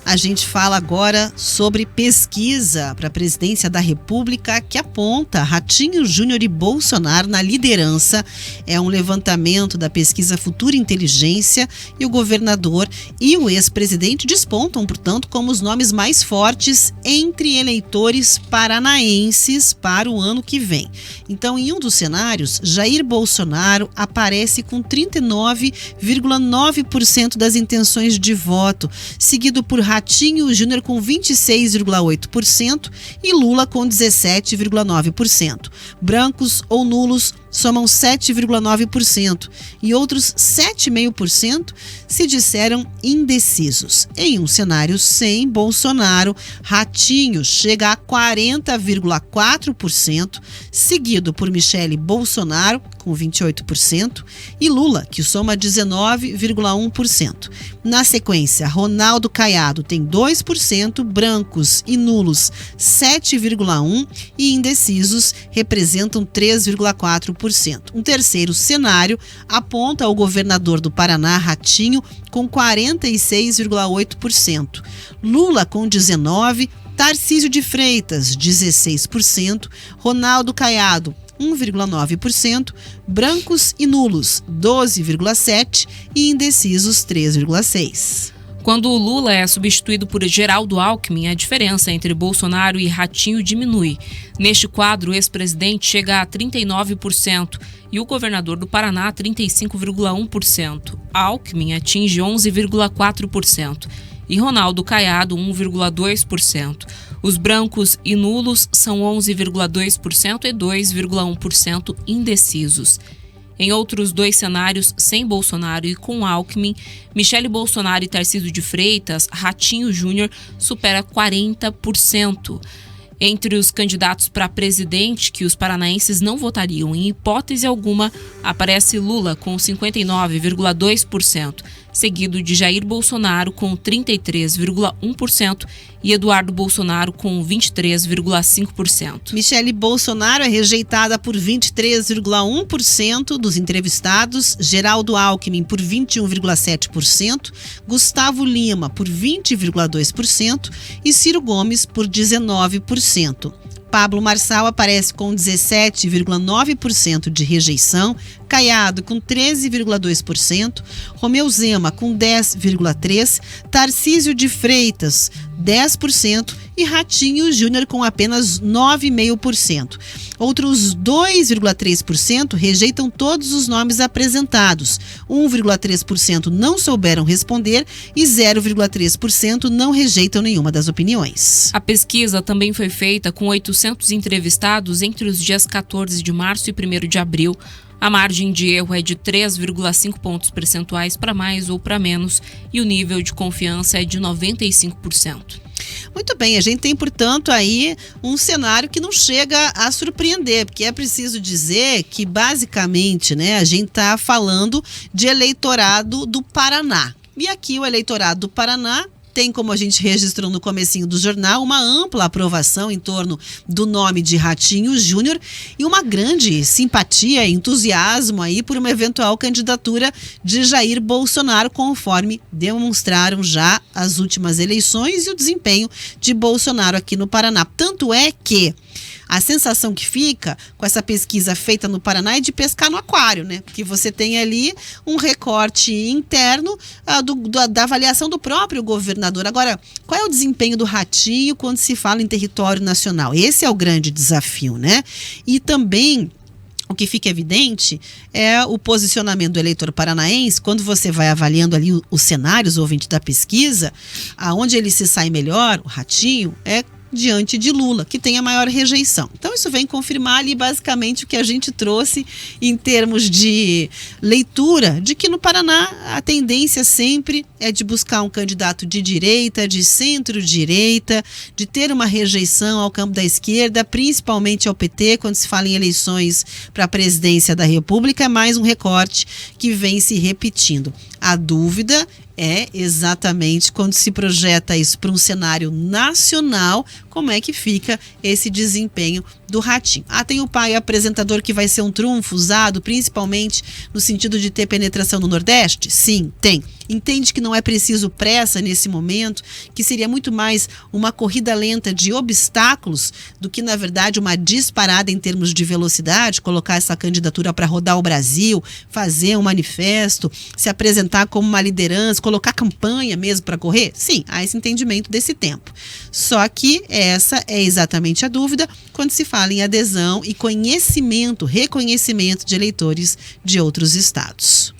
A gente fala agora sobre pesquisa para a presidência da República que aponta Ratinho Júnior e Bolsonaro na liderança. É um levantamento da pesquisa Futura Inteligência e o governador e o ex-presidente despontam, portanto, como os nomes mais fortes entre eleitores paranaenses para o ano que vem. Então, em um dos cenários, Jair Bolsonaro aparece com 39,9% das intenções de voto, seguido por Ratinho Júnior com 26,8% e Lula com 17,9%. Brancos ou nulos somam 7,9% e outros 7,5% se disseram indecisos. Em um cenário sem Bolsonaro, Ratinho chega a 40,4%, seguido por Michele Bolsonaro com 28% e Lula, que soma 19,1%. Na sequência, Ronaldo Caiado tem 2%, brancos e nulos 7,1% e indecisos representam 3,4%. Um terceiro cenário aponta o governador do Paraná, Ratinho, com 46,8%, Lula com 19%, Tarcísio de Freitas, 16%, Ronaldo Caiado, 1,9%, brancos e nulos, 12,7% e indecisos, 3,6%. Quando o Lula é substituído por Geraldo Alckmin, a diferença entre Bolsonaro e Ratinho diminui. Neste quadro, o ex-presidente chega a 39% e o governador do Paraná, 35,1%. Alckmin atinge 11,4% e Ronaldo Caiado, 1,2%. Os brancos e nulos são 11,2% e 2,1% indecisos. Em outros dois cenários, sem Bolsonaro e com Alckmin, Michele Bolsonaro e Tarcísio de Freitas, Ratinho Júnior supera 40%. Entre os candidatos para presidente que os paranaenses não votariam em hipótese alguma, aparece Lula com 59,2%, seguido de Jair Bolsonaro com 33,1% e Eduardo Bolsonaro com 23,5%. Michele Bolsonaro é rejeitada por 23,1% dos entrevistados, Geraldo Alckmin por 21,7%, Gustavo Lima por 20,2% e Ciro Gomes por 19%. Pablo Marçal aparece com 17,9% de rejeição, Caiado com 13,2%, Romeu Zema com 10,3%, Tarcísio de Freitas 10% e Ratinho Júnior com apenas 9,5%. Outros 2,3% rejeitam todos os nomes apresentados, 1,3% não souberam responder e 0,3% não rejeitam nenhuma das opiniões. A pesquisa também foi feita com 800 entrevistados entre os dias 14 de março e 1º de abril. A margem de erro é de 3,5 pontos percentuais para mais ou para menos e o nível de confiança é de 95%. Muito bem, a gente tem, portanto, aí um cenário que não chega a surpreender, porque é preciso dizer que, basicamente, a gente está falando de eleitorado do Paraná. E aqui o eleitorado do Paraná tem, como a gente registrou no comecinho do jornal, uma ampla aprovação em torno do nome de Ratinho Júnior e uma grande simpatia e entusiasmo aí por uma eventual candidatura de Jair Bolsonaro, conforme demonstraram já as últimas eleições e o desempenho de Bolsonaro aqui no Paraná. Tanto é que a sensação que fica com essa pesquisa feita no Paraná é de pescar no aquário, Porque você tem ali um recorte interno da avaliação do próprio governador. Agora, qual é o desempenho do Ratinho quando se fala em território nacional? Esse é o grande desafio, E também o que fica evidente é o posicionamento do eleitor paranaense, quando você vai avaliando ali os cenários, ouvinte da pesquisa, aonde ele se sai melhor, o Ratinho, é diante de Lula, que tem a maior rejeição. Então isso vem confirmar ali basicamente o que a gente trouxe em termos de leitura, de que no Paraná a tendência sempre é de buscar um candidato de direita, de centro-direita, de ter uma rejeição ao campo da esquerda, principalmente ao PT, quando se fala em eleições para a presidência da República, é mais um recorte que vem se repetindo. A dúvida é exatamente quando se projeta isso para um cenário nacional, como é que fica esse desempenho do Ratinho. Tem o pai apresentador que vai ser um trunfo usado principalmente no sentido de ter penetração no Nordeste? Sim, tem. Entende que não é preciso pressa nesse momento, que seria muito mais uma corrida lenta de obstáculos do que, na verdade, uma disparada em termos de velocidade, colocar essa candidatura para rodar o Brasil, fazer um manifesto, se apresentar como uma liderança, colocar campanha mesmo para correr? Sim, há esse entendimento desse tempo. Só que essa é exatamente a dúvida quando se fala em adesão e conhecimento, reconhecimento de eleitores de outros estados.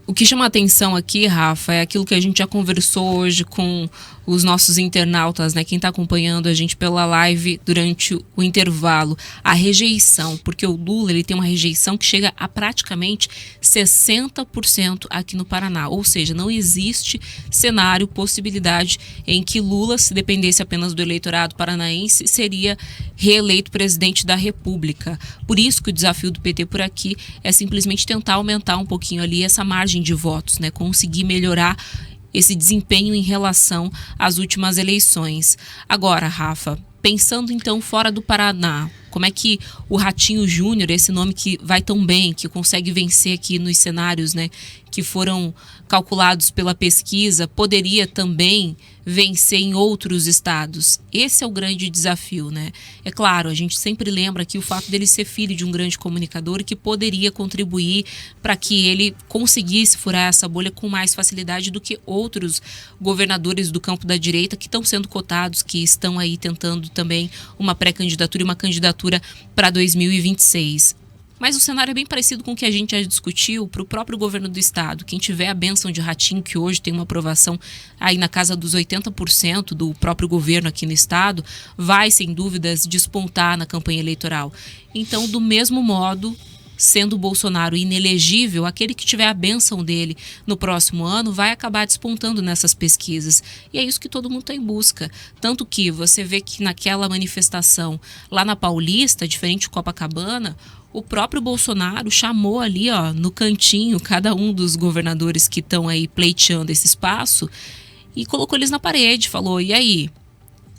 O que chama a atenção aqui, Rafa, é aquilo que a gente já conversou hoje com os nossos internautas, né? Quem está acompanhando a gente pela live durante o intervalo. A rejeição, porque o Lula ele tem uma rejeição que chega a praticamente 60% aqui no Paraná. Ou seja, não existe cenário, possibilidade em que Lula, se dependesse apenas do eleitorado paranaense, seria reeleito presidente da República. Por isso que o desafio do PT por aqui é simplesmente tentar aumentar um pouquinho ali essa margem de votos, né? Conseguir melhorar esse desempenho em relação às últimas eleições. Agora, Rafa, pensando então fora do Paraná, como é que o Ratinho Júnior, esse nome que vai tão bem, que consegue vencer aqui nos cenários, né, que foram calculados pela pesquisa, poderia também vencer em outros estados? Esse é o grande desafio, né? É claro, a gente sempre lembra aqui o fato dele ser filho de um grande comunicador que poderia contribuir para que ele conseguisse furar essa bolha com mais facilidade do que outros governadores do campo da direita que estão sendo cotados, que estão aí tentando também uma pré-candidatura e uma candidatura para 2026. Mas o cenário é bem parecido com o que a gente já discutiu para o próprio governo do estado. Quem tiver a bênção de Ratinho, que hoje tem uma aprovação aí na casa dos 80% do próprio governo aqui no estado, vai, sem dúvidas, despontar na campanha eleitoral. Então, do mesmo modo, sendo o Bolsonaro inelegível, aquele que tiver a bênção dele no próximo ano vai acabar despontando nessas pesquisas. E é isso que todo mundo está em busca. Tanto que você vê que naquela manifestação lá na Paulista, diferente de Copacabana, o próprio Bolsonaro chamou ali, no cantinho, cada um dos governadores que estão aí pleiteando esse espaço e colocou eles na parede, falou: e aí,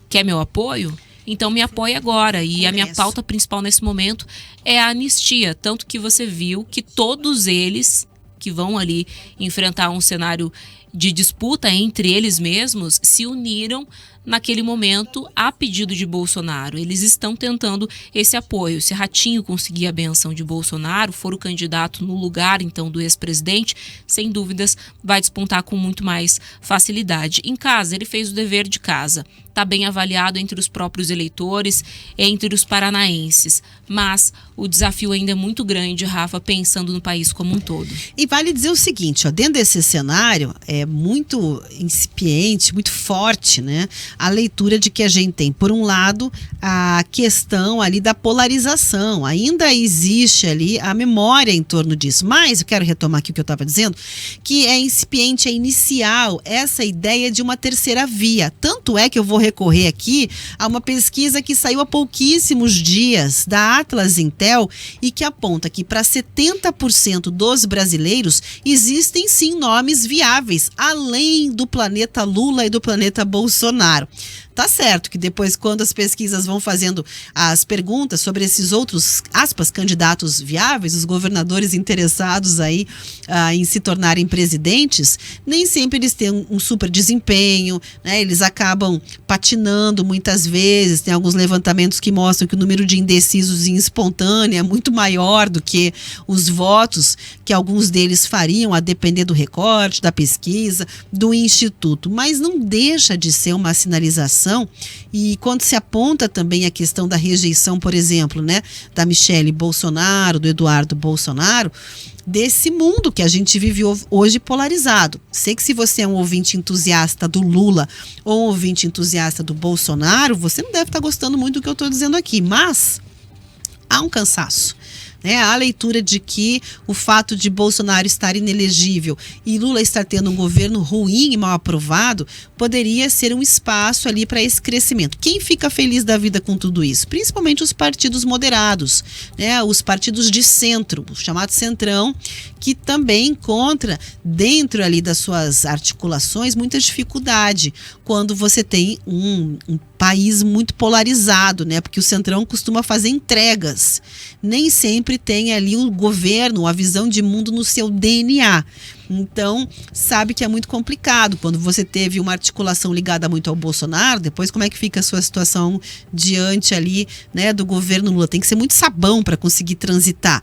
quer meu apoio? Então me apoie agora. E a minha pauta principal nesse momento é a anistia. Tanto que você viu que todos eles que vão ali enfrentar um cenário de disputa entre eles mesmos se uniram naquele momento a pedido de Bolsonaro. Eles estão tentando esse apoio. Se Ratinho conseguir a benção de Bolsonaro, for o candidato no lugar então do ex-presidente, sem dúvidas vai despontar com muito mais facilidade. Em casa, ele fez o dever de casa. Está bem avaliado entre os próprios eleitores, entre os paranaenses. Mas o desafio ainda é muito grande, Rafa, pensando no país como um todo. E vale dizer o seguinte, dentro desse cenário é muito incipiente, muito forte, né? A leitura de que a gente tem, por um lado, a questão ali da polarização. Ainda existe ali a memória em torno disso. Mas eu quero retomar aqui o que eu estava dizendo, que é incipiente, é inicial essa ideia de uma terceira via. Tanto é que eu vou recorrer aqui a uma pesquisa que saiu há pouquíssimos dias da Atlas Intel e que aponta que para 70% dos brasileiros existem sim nomes viáveis, além do planeta Lula e do planeta Bolsonaro. Tá certo que depois, quando as pesquisas vão fazendo as perguntas sobre esses outros, aspas, candidatos viáveis, os governadores interessados aí em se tornarem presidentes, nem sempre eles têm um super desempenho, né? Eles acabam patinando muitas vezes. Tem alguns levantamentos que mostram que o número de indecisos em espontânea é muito maior do que os votos que alguns deles fariam, a depender do recorte, da pesquisa, do instituto. Mas não deixa de ser uma sinalização. E quando se aponta também a questão da rejeição, por exemplo, né, da Michele Bolsonaro, do Eduardo Bolsonaro, desse mundo que a gente vive hoje polarizado. Sei que se você é um ouvinte entusiasta do Lula ou um ouvinte entusiasta do Bolsonaro, você não deve estar gostando muito do que eu estou dizendo aqui, mas há um cansaço. né? A leitura de que o fato de Bolsonaro estar inelegível e Lula estar tendo um governo ruim e mal aprovado poderia ser um espaço ali para esse crescimento. Quem fica feliz da vida com tudo isso? Principalmente os partidos moderados, né? Os partidos de centro, o chamado centrão, que também encontra dentro ali das suas articulações muita dificuldade quando você tem um país muito polarizado, né? Porque o centrão costuma fazer entregas. Nem sempre tem ali o governo, a visão de mundo no seu DNA. Então, sabe que é muito complicado. Quando você teve uma articulação ligada muito ao Bolsonaro, depois como é que fica a sua situação diante ali, né, do governo Lula? Tem que ser muito sabão para conseguir transitar.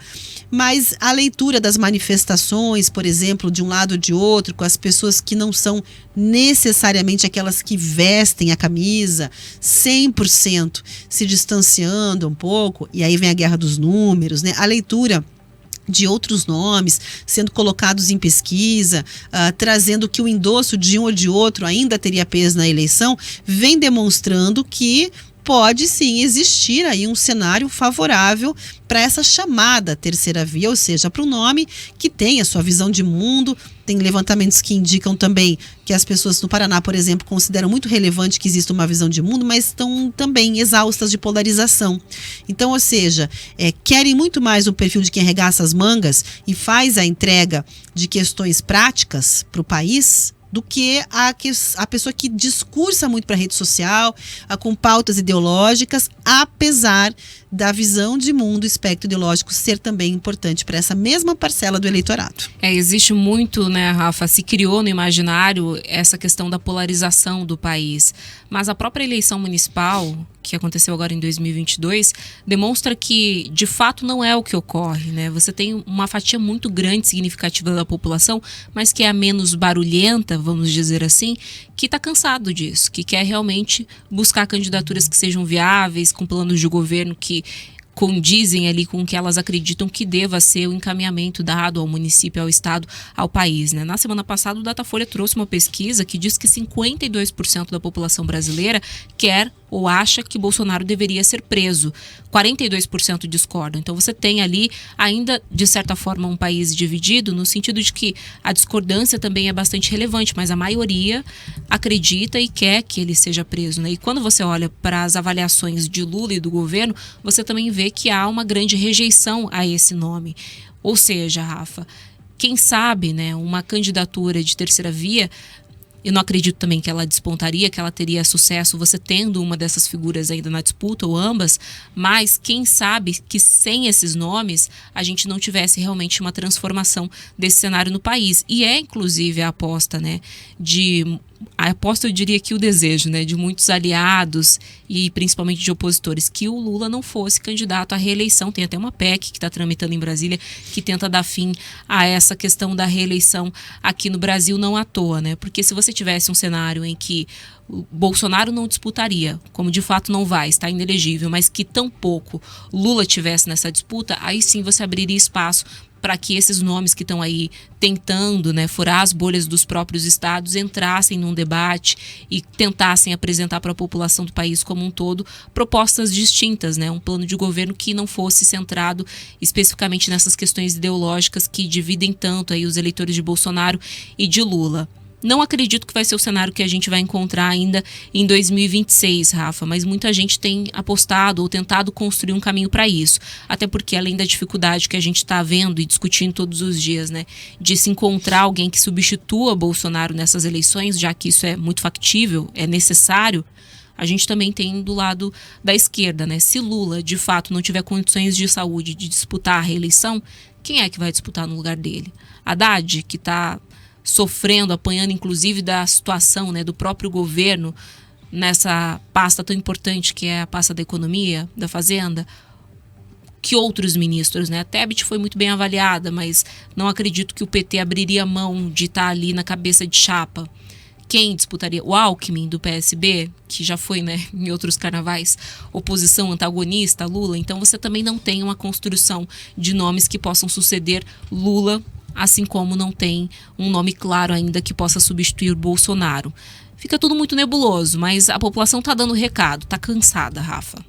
Mas a leitura das manifestações, por exemplo, de um lado ou de outro, com as pessoas que não são necessariamente aquelas que vestem a camisa, 100% se distanciando um pouco, e aí vem a guerra dos números, né? A leitura de outros nomes sendo colocados em pesquisa, trazendo que o endosso de um ou de outro ainda teria peso na eleição, vem demonstrando que pode sim existir aí um cenário favorável para essa chamada terceira via, ou seja, para um nome que tem a sua visão de mundo. Tem levantamentos que indicam também que as pessoas no Paraná, por exemplo, consideram muito relevante que exista uma visão de mundo, mas estão também exaustas de polarização. Então, ou seja, querem muito mais o perfil de quem arregaça as mangas e faz a entrega de questões práticas para o país, do que a pessoa que discursa muito para a rede social, com pautas ideológicas, apesar da visão de mundo, espectro ideológico ser também importante para essa mesma parcela do eleitorado. Existe muito, né, Rafa, se criou no imaginário essa questão da polarização do país, mas a própria eleição municipal, que aconteceu agora em 2022, demonstra que, de fato, não é o que ocorre, né? Você tem uma fatia muito grande, significativa da população, mas que é a menos barulhenta, vamos dizer assim, que está cansado disso, que quer realmente buscar candidaturas que sejam viáveis, com planos de governo que condizem ali com o que elas acreditam que deva ser o encaminhamento dado ao município, ao estado, ao país, né? Na semana passada, o Datafolha trouxe uma pesquisa que diz que 52% da população brasileira quer ou acha que Bolsonaro deveria ser preso. 42% discordam. Então você tem ali ainda, de certa forma, um país dividido, no sentido de que a discordância também é bastante relevante, mas a maioria acredita e quer que ele seja preso, né? E quando você olha para as avaliações de Lula e do governo, você também vê que há uma grande rejeição a esse nome. Ou seja, Rafa, quem sabe, né, uma candidatura de terceira via, eu não acredito também que ela despontaria, que ela teria sucesso você tendo uma dessas figuras ainda na disputa, ou ambas, mas quem sabe que sem esses nomes a gente não tivesse realmente uma transformação desse cenário no país. E é inclusive a aposta, né, eu diria que o desejo, né, de muitos aliados e principalmente de opositores, que o Lula não fosse candidato à reeleição. Tem até uma PEC que está tramitando em Brasília que tenta dar fim a essa questão da reeleição aqui no Brasil, não à toa, né? Porque se você tivesse um cenário em que o Bolsonaro não disputaria, como de fato não vai, está inelegível, mas que tampouco Lula tivesse nessa disputa, aí sim você abriria espaço para que esses nomes que estão aí tentando, né, furar as bolhas dos próprios estados entrassem num debate e tentassem apresentar para a população do país como um todo propostas distintas, né, um plano de governo que não fosse centrado especificamente nessas questões ideológicas que dividem tanto aí os eleitores de Bolsonaro e de Lula. Não acredito que vai ser o cenário que a gente vai encontrar ainda em 2026, Rafa, mas muita gente tem apostado ou tentado construir um caminho para isso. Até porque, além da dificuldade que a gente está vendo e discutindo todos os dias, né, de se encontrar alguém que substitua Bolsonaro nessas eleições, já que isso é muito factível, é necessário, a gente também tem do lado da esquerda, né? Se Lula, de fato, não tiver condições de saúde de disputar a reeleição, quem é que vai disputar no lugar dele? Haddad, que está sofrendo, apanhando inclusive da situação, né, do próprio governo nessa pasta tão importante que é a pasta da economia, da fazenda. Que outros ministros, né? A Tebet foi muito bem avaliada, mas não acredito que o PT abriria mão de estar ali na cabeça de chapa. Quem disputaria? O Alckmin, do PSB, que já foi, né, em outros carnavais, oposição antagonista a Lula. Então você também não tem uma construção de nomes que possam suceder Lula, assim como não tem um nome claro ainda que possa substituir Bolsonaro. Fica tudo muito nebuloso, mas a população está dando recado, está cansada, Rafa.